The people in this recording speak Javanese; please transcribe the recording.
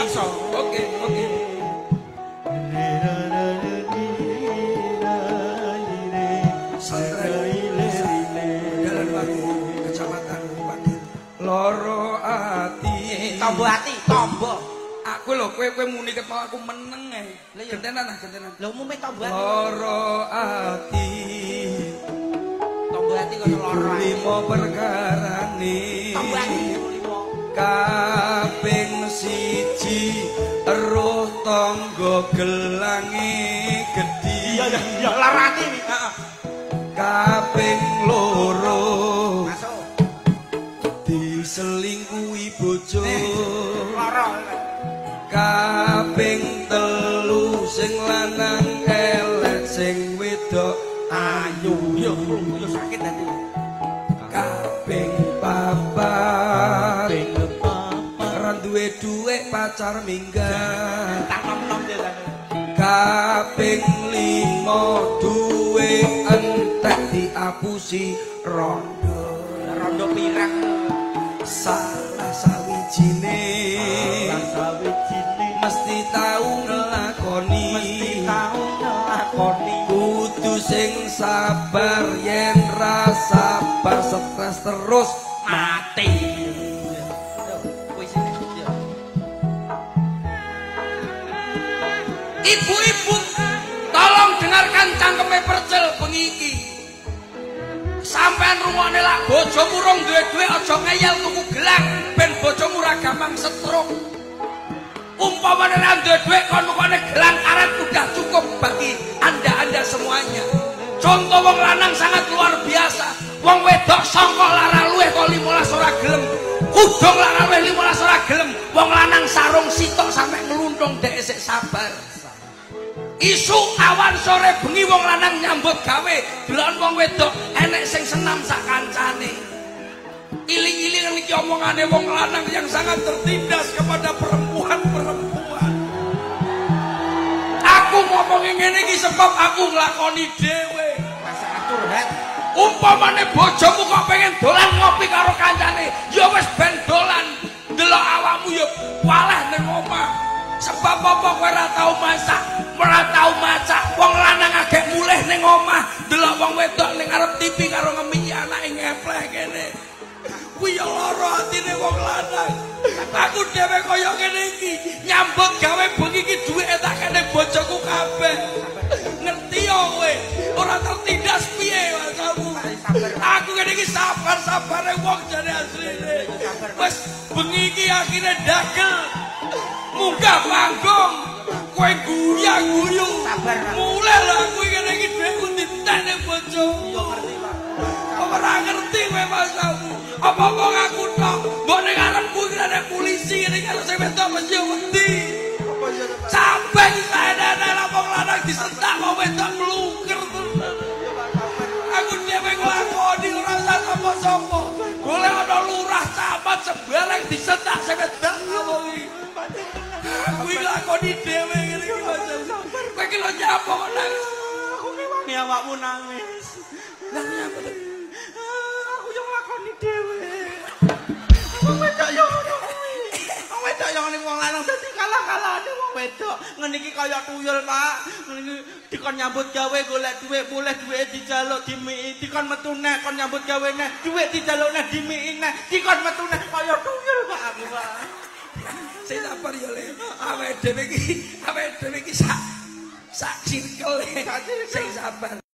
iso. Oke. Dalan Watu, Kecamatan Watu. Loro ati. Tombo ati, tombo. Aku lho, kowe muni ket mau aku meneng ae. Gentenan. Lho umume tombo ati. Loro ati. Tombo ati kono loro. Limo perkarane. Tombo ati limo. Kaping siji eruh tangga gelange gedhi. Iya larati iki. Heeh. Kaping loro Masuk. diselingkuhi bojo. Loro. Kaping telu sing lanang elek sing wedok ayu. Yo sakit dadi. Kaping papat ora duwe dhuwit pacar minggat. Tak nom-nom ya. Kaping lima duwe entek diapusi rondo. Rondo pirang. Salah sawijine mesti tau nglakoni. Kudu sing sabar yen ra sabar stres terus mati. Ibu-ibu, tolong dengarkan cangkeme percel bengi iki. Sampeyan rungokne lak bojomu rong duwe aja ngeyel tuku gelang ben bojomu ora gampang setruk. Umpamane ra duwe dhuwit kon tukone gelang karet udah cukup bagi Anda semuanya. Contoh wong lanang sangat luar biasa. Wong wedok sangka lara luweh kok 15 ora gelem. Kudung lara luweh 15 ora gelem. Wong lanang sarung sitok sampe ngluntung dek sik sabar. Isu awan sore bengi wong lanang nyambut gawe delok wong wedok enek sing senam sak kancane. Iling-iling iki omongane wong lanang yang sangat tertindas kepada perempuan-perempuan. Aku ngomongin ngene iki sebab aku nglakoni dhewe. Masalah curhat. Umpamane bojomu kok pengen dolan ngopi karo kancane, ya wis ben dolan. Delok awakmu ya waleh ning omah. Sebab apa kowe ora tau masak, ora tau macak. Wong lanang agek mulih ning omah, delok wong wedok ning arep TV karo ngemi anake ngepleh kene. Kuwi ya lara atine wong lanang. Aku dhewe kaya ngene iki, nyambut gawe bengi iki duwike tak kene bojoku kabeh. Ngerti ya kowe, ora tertindas piye wasamu. Aku ngene iki sabar-sabare wong jane asline. Wes bengi iki akhire dagel. Munggah panggung, kowe guyu-guyu. Mulai lah kowe ngene iki dhewe ditene bojomu. Ora ngerti kowe masamu. Apa-apa ngaku tok. Mbok ning arepku iki ana polisi ngene karo sing wedok mesti wedi. Sampai saene lah wong lanang disentak wong wedok mlungker. Aku dhewe nglakoni ora usah sapa-sapa. Golek ana lurah camat sembarang disentak sing wedok ngono. Kuwi lakoni dhewe ngene iki masamu. Kowe iki lho nyapa kok nangis. Aku ngewangi awakmu nangis. Lah nyapa to? Aku yo nglakoni dhewe. Wong wedok yo ngono kuwi. Wong wedok yo ngene wong lanang dadi kalah-kalahane wong wedok. Ngene iki kaya tuyul, Pak. Ngene iki dikon nyambut gawe golek dhuwit, mulih dhuwite dijaluk dimiki. Dikon metu neh kon nyambut gawe neh, dhuwit dijaluk neh dimiki neh. Dikon metu neh kaya tuyul, Pak. Aku, Pak. Sing sabar ya Le. Awake dhewe iki sak circle sing sabar.